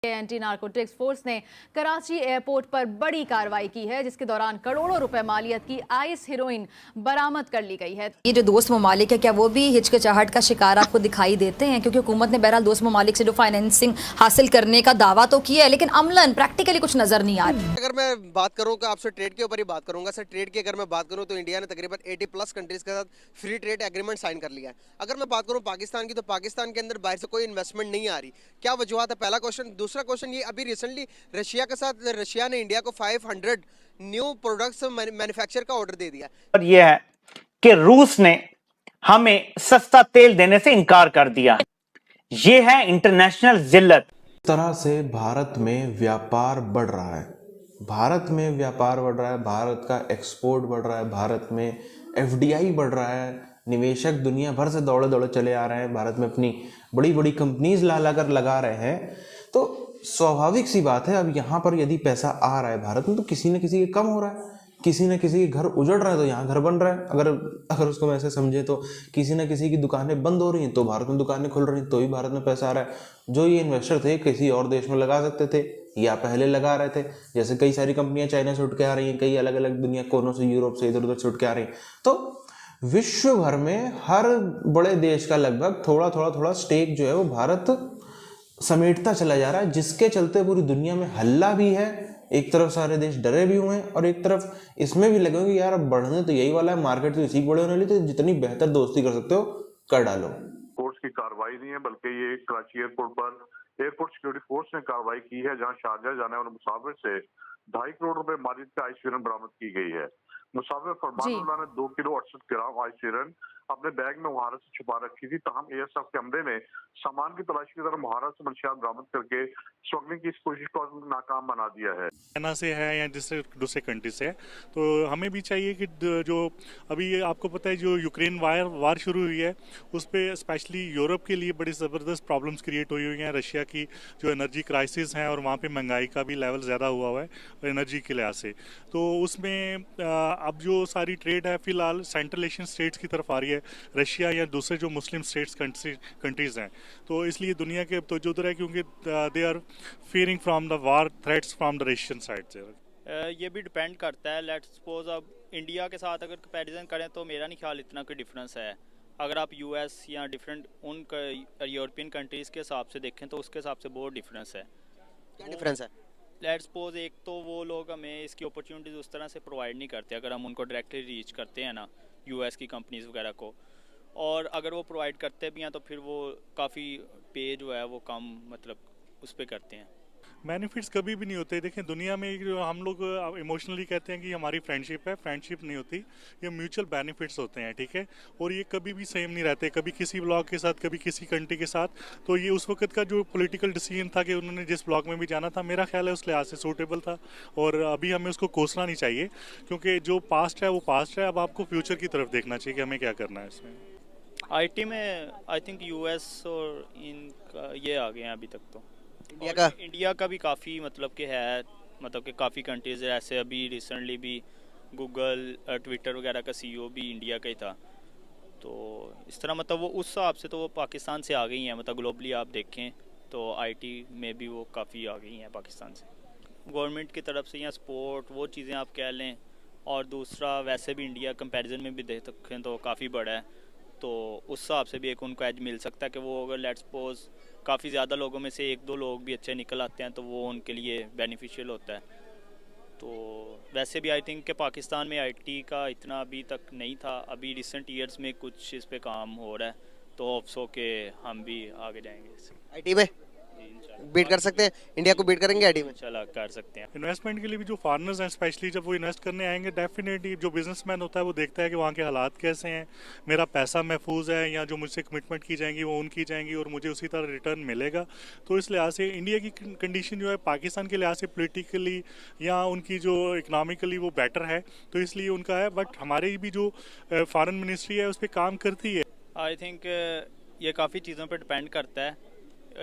Anti narcotics force ने Karachi airport पर बड़ी कार्रवाई की है, जिसके दौरान करोड़ों रुपए मालियत की आइस हेरोइन बरामद कर ली गई है। ये जो दोस्त ममालिक है, क्या वो भी हिचकिचाहट का शिकार आपको दिखाई देते हैं? क्योंकि हुकूमत ने बहरहाल दोस्त ममालिक से जो फाइनेंसिंग हासिल करने का दावा तो किया है, लेकिन अमलन प्रैक्टिकली कुछ नजर नहीं आ रहा। अगर मैं बात करूं कि आपसे ट्रेड के ऊपर ही बात करूंगा सर, ट्रेड की अगर मैं बात करूं तो इंडिया ने तकरीबन 80+ कंट्रीज के साथ फ्री ट्रेड एग्रीमेंट साइन कर लिया है। अगर मैं बात करूं पाकिस्तान की, तो पाकिस्तान के अंदर बाहर से कोई इन्वेस्टमेंट नहीं आ रही। क्या वजूहत है? पहला क्वेश्चन। दूसरा क्वेश्चन, ये अभी रिसेंटली रशिया के साथ, रशिया ने इंडिया को 500 न्यू प्रोडक्ट्स मैन्युफैक्चर का ऑर्डर दे दिया। और यह है कि रूस ने हमें सस्ता तेल देने से इनकार कर दिया। यह है इंटरनेशनल जिल्लत। इस तरह से भारत में व्यापार बढ़ रहा है, भारत में व्यापार बढ़ रहा है, भारत का एक्सपोर्ट बढ़ रहा है, भारत में एफडीआई बढ़ रहा है, निवेशक दुनिया भर से दौड़े दौड़े चले आ रहे हैं, भारत में अपनी बड़ी बड़ी कंपनीज ला कर लगा रहे हैं। तो स्वाभाविक सी बात है, अब यहाँ पर यदि पैसा आ रहा है भारत में, तो किसी न किसी के कम हो रहा है, किसी न किसी के घर उजड़ रहा है तो यहाँ घर बन रहा है। अगर उसको मैं ऐसे समझे तो किसी न किसी की दुकानें बंद हो रही हैं तो भारत में दुकानें खुल रही हैं, तो ही भारत में पैसा आ रहा है। जो ये इन्वेस्टर थे किसी और देश में लगा सकते थे या पहले लगा रहे थे, जैसे कई सारी कंपनियां चाइना से उठ के आ रही हैं, कई अलग अलग दुनिया कोनों से, यूरोप से, इधर उधर से उठ के आ रही हैं। तो विश्व भर में हर बड़े देश का लगभग थोड़ा थोड़ा स्टेक जो है वो भारत समेटता चला जा रहा है, जिसके चलते पूरी दुनिया में हल्ला भी है। एक तरफ सारे देश डरे भी हुए हैं और एक तरफ इसमें भी लगे कि यार अब बढ़ने तो यही वाला है, मार्केट तो इसी बड़े होने वाली, तो जितनी बेहतर दोस्ती कर सकते हो कर डालो। फोर्स की कार्रवाई नहीं है, बल्कि ये कराची एयरपोर्ट पर एयरपोर्ट सिक्योरिटी फोर्स ने कार्रवाई की है, जहां शारजा जाने वाले मुसाफिर से 2.5 करोड़ रुपए मालियत की आइस हेरोइन बरामद की गई है। मुसाफिर फरमानुल्लाह ने 2 किलो 68 ग्राम आइस हेरोइन अपने बैग में मुहारत से छुपा रखी थी। ताहम एएसएफ के अमले ने सामान की तलाशी की तरह मुहारत से मंशियात बरामद करके स्मगलिंग की इस कोशिश को नाकाम बना दिया है। चाइना से है या दूसरे कंट्री से है, तो हमें भी चाहिए कि जो अभी आपको पता है जो यूक्रेन वार शुरू हुई है, उस पर स्पेशली यूरोप के लिए बड़ी ज़बरदस्त प्रॉब्लम्स क्रिएट हुई हैं। रशिया की जो एनर्जी क्राइसिस है और वहाँ पे महंगाई का भी लेवल ज़्यादा हुआ है एनर्जी के लिहाज से, तो उसमें अब जो सारी ट्रेड है फिलहाल सेंट्रल एशियन स्टेट्स की तरफ आ रही है, रशिया या दूसरे जो मुस्लिम स्टेट्स कंट्रीज़ हैं। तो इसलिए दुनिया के तो उधर है, क्योंकि they are fearing from the war threats from the Russian side। ये भी डिपेंड करता है। लेट्स सपोज अब इंडिया के साथ अगर कंपैरिजन करें तो मेरा नहीं ख्याल इतना कोई डिफरेंस है। अगर आप यूएस या डिफरेंट उन यूरोपियन कंट्रीज़ के हिसाब से देखें तो उसके हिसाब से बहुत डिफरेंस है। क्या डिफरेंस है? लेट्स सपोज एक तो वो लोग हमें इसकी अपॉर्चुनिटीज़ उस तरह से प्रोवाइड नहीं करते अगर हम उनको डायरेक्टली रीच करते हैं ना, यूएस की कंपनीज़ वगैरह को, और अगर वो प्रोवाइड करते भी हैं तो फिर वो काफ़ी पे जो है वो कम मतलब उस पर करते हैं। बेनिफिट्स कभी भी नहीं होते। देखें दुनिया में जो हम लोग इमोशनली कहते हैं कि हमारी फ्रेंडशिप है, फ्रेंडशिप नहीं होती, ये म्यूचुअल बेनिफिट्स होते हैं, ठीक है। और ये कभी भी सेम नहीं रहते, कभी किसी ब्लॉक के साथ, कभी किसी कंट्री के साथ। तो ये उस वक्त का जो पॉलिटिकल डिसीजन था कि उन्होंने जिस ब्लॉक में भी जाना था, मेरा ख्याल है उस लिहाज से सूटेबल था, और अभी हमें उसको कोसना नहीं चाहिए, क्योंकि जो पास्ट है वो पास्ट है। अब आपको फ्यूचर की तरफ देखना चाहिए कि हमें क्या करना है इसमें। आईटी में आई थिंक यूएस और इनका ये आ गए हैं अभी तक। तो इंडिया का भी काफ़ी मतलब कि है, मतलब कि काफ़ी कंट्रीज ऐसे, अभी रिसेंटली भी गूगल ट्विटर वगैरह का सीईओ भी इंडिया का ही था। तो इस तरह मतलब वो उस हिसाब से तो वो पाकिस्तान से आ गई हैं, मतलब ग्लोबली आप देखें तो आईटी में भी वो काफ़ी आ गई हैं पाकिस्तान से, गवर्नमेंट की तरफ से या सपोर्ट वो चीज़ें आप कह लें। और दूसरा वैसे भी इंडिया कंपैरिजन में भी देख सकें तो काफ़ी बड़ा है, तो उस हिसाब से भी एक उनको एज मिल सकता है कि वो अगर लेट्स सपोज काफ़ी ज़्यादा लोगों में से 1-2 लोग भी अच्छे निकल आते हैं तो वो उनके लिए बेनिफिशियल होता है। तो वैसे भी आई थिंक कि पाकिस्तान में आईटी का इतना अभी तक नहीं था, अभी रिसेंट ईयर्स में कुछ इस पे काम हो रहा है, तो होप्स हो के हम भी आगे जाएंगे इससे। आईटी में बीट कर सकते हैं, इंडिया को बीट करेंगे आईटी में, चला कर सकते हैं। इन्वेस्टमेंट के लिए भी जो फॉरेनर्स हैं स्पेशली, जब वो इन्वेस्ट करने आएंगे, डेफिनेटली जो बिजनेसमैन होता है वो देखता है कि वहाँ के हालात कैसे हैं, मेरा पैसा महफूज है, या जो मुझसे कमिटमेंट की जाएंगी वो उनकी जाएंगी और मुझे उसी तरह रिटर्न मिलेगा। तो इस लिहाज से इंडिया की कंडीशन जो है पाकिस्तान के लिहाज से पोलिटिकली या उनकी जो इकनॉमिकली वो बेटर है, तो इसलिए उनका है। बट हमारी भी जो फॉरेन मिनिस्ट्री है उस पर काम करती है। आई थिंक ये काफ़ी चीज़ों पर डिपेंड करता है,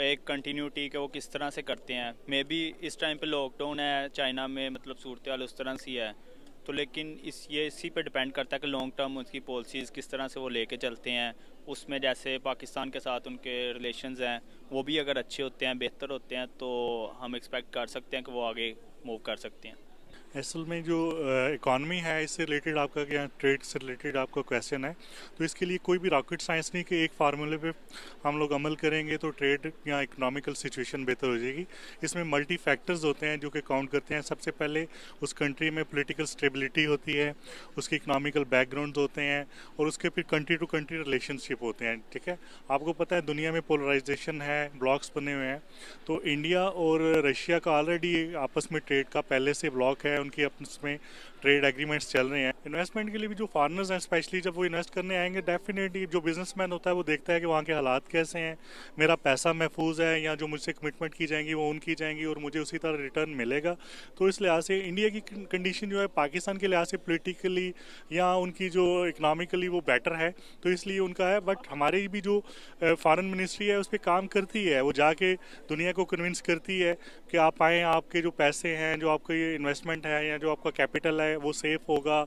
एक कंटिन्यूटी के वो किस तरह से करते हैं। मे बी इस टाइम पे लॉकडाउन है चाइना में, मतलब सूरत हाल उस तरह सी है, तो लेकिन इसी पे डिपेंड करता है कि लॉन्ग टर्म उसकी पॉलिसीज़ किस तरह से वो लेके चलते हैं। उसमें जैसे पाकिस्तान के साथ उनके रिलेशंस हैं, वो भी अगर अच्छे होते हैं, बेहतर होते हैं, तो हम एक्सपेक्ट कर सकते हैं कि वो आगे मूव कर सकते हैं। असल में जो इकॉनमी है, इससे रिलेटेड आपका क्या ट्रेड से रिलेटेड आपका क्वेश्चन है, तो इसके लिए कोई भी रॉकेट साइंस नहीं कि एक फार्मूले पे हम लोग अमल करेंगे तो ट्रेड या इकोनॉमिकल सिचुएशन बेहतर हो जाएगी। इसमें मल्टी फैक्टर्स होते हैं जो कि काउंट करते हैं। सबसे पहले उस कंट्री में पॉलिटिकल स्टेबिलिटी होती है, उसके इकोनॉमिकल बैकग्राउंड होते हैं, और उसके फिर कंट्री टू कंट्री रिलेशनशिप होते हैं। ठीक है, आपको पता है दुनिया में पोलराइजेशन है, ब्लॉक्स बने हुए हैं, तो इंडिया और रशिया का ऑलरेडी आपस में ट्रेड का पहले से ब्लॉक है, उनकी आपस में ट्रेड एग्रीमेंट्स चल रहे हैं। इन्वेस्टमेंट के लिए भी जो फॉरेनर्स हैं, स्पेशली जब वो इन्वेस्ट करने आएंगे, डेफिनेटली जो बिजनेसमैन होता है वो देखता है कि वहाँ के हालात कैसे हैं, मेरा पैसा महफूज है, या जो मुझसे कमिटमेंट की जाएंगी वो उनकी जाएंगी और मुझे उसी तरह रिटर्न मिलेगा। तो इस लिहाज से इंडिया की कंडीशन जो है पाकिस्तान के लिहाज से पोलिटिकली या उनकी जो इकनॉमिकली वो बेटर है, तो इसलिए उनका है। बट हमारी भी जो फॉरेन मिनिस्ट्री है उस पर काम करती है, वो जाके दुनिया को कन्विंस करती है कि आप आएँ, आपके जो पैसे हैं, जो आपका ये इन्वेस्टमेंट है या जो आपका कैपिटल है वो सेफ होगा।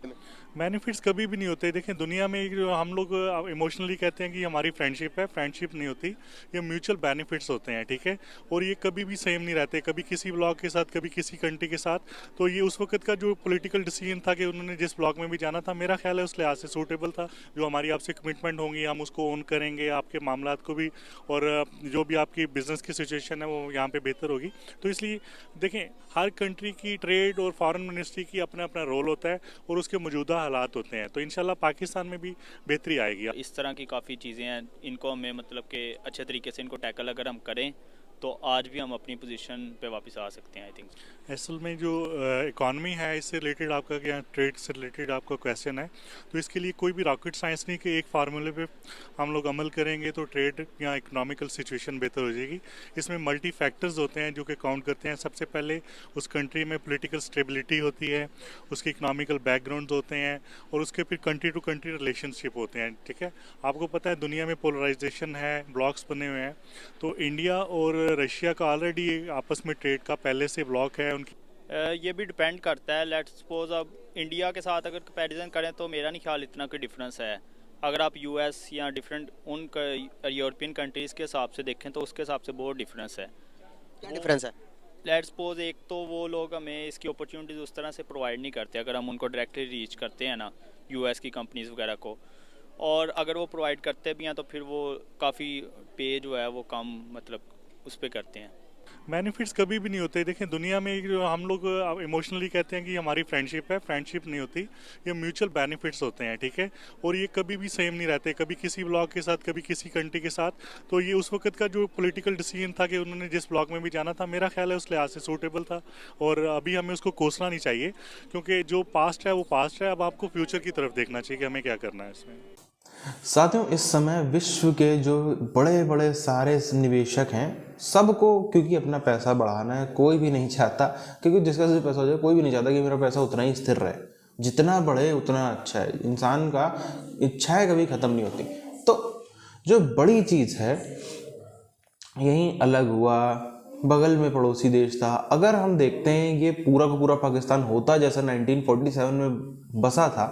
बेनिफिट्स कभी भी नहीं होते। देखें, दुनिया में जो हम लोग इमोशनली कहते हैं कि हमारी फ्रेंडशिप है, फ्रेंडशिप नहीं होती, ये म्यूचुअल बेनिफिट्स होते हैं। ठीक है, और ये कभी भी सेम नहीं रहते, कभी किसी ब्लॉक के साथ, कभी किसी कंट्री के साथ। तो ये उस वक्त का जो पॉलिटिकल डिसीजन था कि उन्होंने जिस ब्लॉक में भी जाना था, मेरा ख्याल है उस लिहाज से सूटेबल था। जो हमारी आपसे कमिटमेंट होंगी हम उसको ओन करेंगे, आपके मामलात को भी, और जो भी आपकी बिजनेस की सिचुएशन है वो यहाँ पे बेहतर होगी। तो इसलिए देखें, हर कंट्री की ट्रेड और फॉरेन मिनिस्ट्री की अपना अपना रोल होता है और उसके मौजूदा हालात होते हैं। तो इंशाल्लाह पाकिस्तान में भी बेहतरी आएगी। इस तरह की काफ़ी चीज़ें हैं, इनको हमें मतलब कि अच्छे तरीके से इनको टैकल अगर हम करें तो आज भी हम अपनी पोजीशन पे वापस आ सकते हैं। आई थिंक असल में जो इकॉनमी है, इससे रिलेटेड आपका क्या ट्रेड से रिलेटेड आपका क्वेश्चन है, तो इसके लिए कोई भी रॉकेट साइंस नहीं कि एक फार्मूले पे हम लोग अमल करेंगे तो ट्रेड या इकोनॉमिकल सिचुएशन बेहतर हो जाएगी। इसमें मल्टी फैक्टर्स होते हैं जो कि काउंट करते हैं। सबसे पहले उस कंट्री में पॉलिटिकल स्टेबिलिटी होती है, उसके इकोनॉमिकल बैकग्राउंड होते हैं, और उसके फिर कंट्री टू कंट्री रिलेशनशिप होते हैं। ठीक है, आपको पता है दुनिया में पोलराइजेशन है, ब्लॉक्स बने हुए हैं, तो इंडिया और रशिया का ऑलरेडी आपस में ट्रेड का पहले से ब्लॉक है उनकी। ये भी डिपेंड करता है। लेट्स सपोज अब इंडिया के साथ अगर कंपैरिजन करें तो मेरा नहीं ख्याल इतना कोई डिफरेंस है। अगर आप यूएस या डिफरेंट उन यूरोपियन कंट्रीज़ के हिसाब से देखें तो उसके हिसाब से बहुत डिफरेंस है। क्या डिफरेंस है? लेट्स सपोज एक तो वो लोग हमें इसकी अपॉर्चुनिटीज़ उस तरह से प्रोवाइड नहीं करते अगर हम उनको डायरेक्टली रीच करते हैं ना, यूएस की कंपनीज़ वगैरह को, और अगर वो प्रोवाइड करते भी हैं तो फिर वो काफ़ी पे जो है वो कम मतलब उस पर करते हैं। बेनिफिट्स कभी भी नहीं होते। देखें, दुनिया में जो हम लोग इमोशनली कहते हैं कि हमारी फ्रेंडशिप है, फ्रेंडशिप नहीं होती, ये म्यूचुअल बेनिफिट्स होते हैं। ठीक है, और ये कभी भी सेम नहीं रहते, कभी किसी ब्लॉक के साथ, कभी किसी कंट्री के साथ। तो ये उस वक्त का जो पॉलिटिकल डिसीजन था कि उन्होंने जिस ब्लॉक में भी जाना था, मेरा ख्याल है उस लिहाज से सूटेबल था, और अभी हमें उसको कोसना नहीं चाहिए, क्योंकि जो पास्ट है वो पास्ट है। अब आपको फ्यूचर की तरफ देखना चाहिए कि हमें क्या करना है इसमें। साथियों, इस समय विश्व के जो बड़े बड़े सारे निवेशक हैं, सबको क्योंकि अपना पैसा बढ़ाना है, कोई भी नहीं चाहता, क्योंकि जिसका से पैसा हो जाए कोई भी नहीं चाहता कि मेरा पैसा उतना ही स्थिर रहे, जितना बढ़े उतना अच्छा है। इंसान का इच्छाएं कभी ख़त्म नहीं होती। तो जो बड़ी चीज़ है, यहीं अलग हुआ, बगल में पड़ोसी देश था। अगर हम देखते हैं ये पूरा का पूरा पाकिस्तान होता जैसा 1947 में बसा था,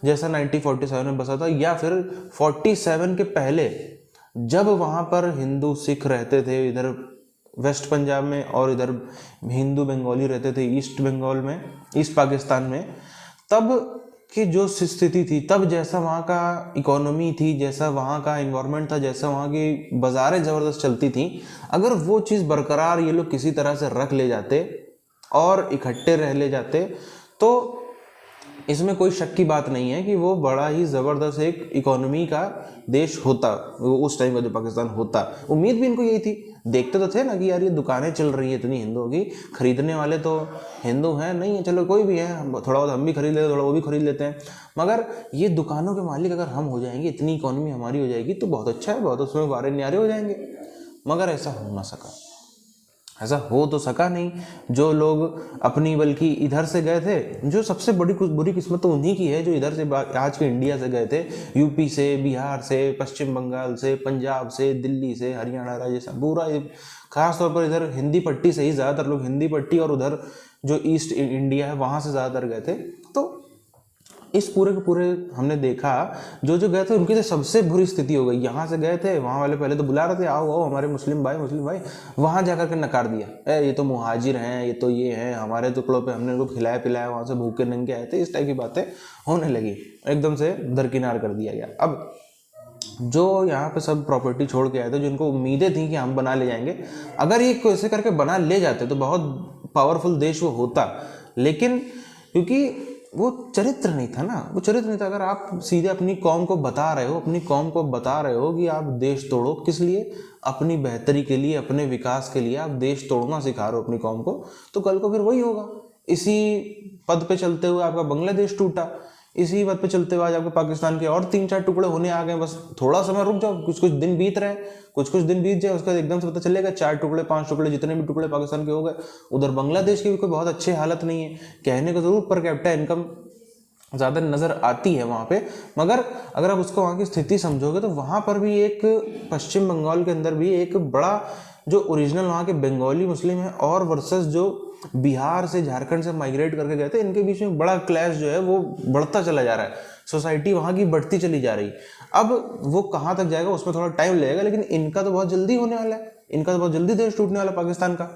जैसा 1947 में बसा था, या फिर 47 के पहले जब वहाँ पर हिंदू सिख रहते थे, इधर वेस्ट पंजाब में, और इधर हिंदू बंगाली रहते थे ईस्ट बंगाल में, ईस्ट पाकिस्तान में, तब की जो स्थिति थी, तब जैसा वहाँ का इकोनॉमी थी, जैसा वहाँ का इन्वायरमेंट था, जैसा वहाँ की बाज़ारें ज़बरदस्त चलती थी, अगर वो चीज़ बरकरार ये लोग किसी तरह से रख ले जाते और इकट्ठे रह ले जाते, तो इसमें कोई शक की बात नहीं है कि वो बड़ा ही ज़बरदस्त एक इकोनॉमी का देश होता, वो उस टाइम का जो पाकिस्तान होता। उम्मीद भी इनको यही थी। देखते तो थे ना कि यार ये दुकानें चल रही है इतनी हिंदुओं की, खरीदने वाले तो हिंदू हैं नहीं है, चलो कोई भी है, थोड़ा बहुत हम भी खरीद लेते, थोड़ा वो भी खरीद लेते हैं, मगर ये दुकानों के मालिक अगर हम हो जाएंगे, इतनी इकोनॉमी हमारी हो जाएगी तो बहुत अच्छा है, बहुत उसमें वारे न्यारे हो जाएंगे। मगर ऐसा हो ना सका। ऐसा हो तो सका नहीं। जो लोग अपनी बल्कि इधर से गए थे, जो सबसे बड़ी बुरी किस्मत तो उन्हीं की है जो इधर से आज के इंडिया से गए थे, यूपी से, बिहार से, पश्चिम बंगाल से, पंजाब से, दिल्ली से, हरियाणा, राजस्थान, पूरा खास तौर पर इधर हिंदी पट्टी से ही ज़्यादातर लोग, हिंदी पट्टी और उधर जो ईस्ट इंडिया है वहाँ से ज़्यादातर गए थे। तो इस पूरे के पूरे हमने देखा जो गए थे उनकी तो सबसे बुरी स्थिति हो गई। यहाँ से गए थे, वहाँ वाले पहले तो बुला रहे थे, आओ आओ हमारे मुस्लिम भाई, वहाँ जाकर के नकार दिया, ये तो मुहाजिर हैं, ये तो ये हैं, हमारे टुकड़ों पे हमने उनको खिलाया पिलाया, वहाँ से भूखे नंगे आए थे, इस टाइप की बातें होने लगी, एकदम से दरकिनार कर दिया गया। अब जो यहाँ पे सब प्रॉपर्टी छोड़ के आए थे, जिनको उम्मीदें थी कि हम बना ले जाएंगे, अगर ये कैसे करके बना ले जाते तो बहुत पावरफुल देश वो होता, लेकिन क्योंकि वो चरित्र नहीं था ना, वो चरित्र नहीं था। अगर आप सीधे अपनी कौम को बता रहे हो कि आप देश तोड़ो, किस लिए? अपनी बेहतरी के लिए, अपने विकास के लिए आप देश तोड़ना सिखा रहे हो अपनी कौम को, तो कल को फिर वही होगा। इसी पद पे चलते हुए आपका बांग्लादेश टूटा, इसी पद पे चलते हुए आज आपके पाकिस्तान के और 3-4 टुकड़े होने आ गए। बस थोड़ा समय रुक जाओ, कुछ दिन बीत रहे, कुछ दिन बीत जाए, उसका एकदम से पता चलेगा 4 टुकड़े 5 टुकड़े जितने भी टुकड़े पाकिस्तान के हो गए। उधर बांग्लादेश की भी कोई बहुत अच्छी हालत नहीं है, कहने को जरूर पर कैपिटा इनकम ज़्यादा नज़र आती है वहाँ पे, मगर अगर आप उसको वहाँ की स्थिति समझोगे तो वहाँ पर भी एक पश्चिम बंगाल के अंदर भी एक बड़ा जो ओरिजिनल वहाँ के बंगाली मुस्लिम है और वर्सेस जो बिहार से, झारखंड से माइग्रेट करके गए थे, इनके बीच में बड़ा क्लैश जो है वो बढ़ता चला जा रहा है। सोसाइटी वहाँ की बढ़ती चली जा रही। अब वो कहाँ तक जाएगा उसमें थोड़ा टाइम लगेगा, लेकिन इनका तो बहुत जल्दी होने वाला है, इनका तो बहुत जल्दी देश टूटने वाला पाकिस्तान का।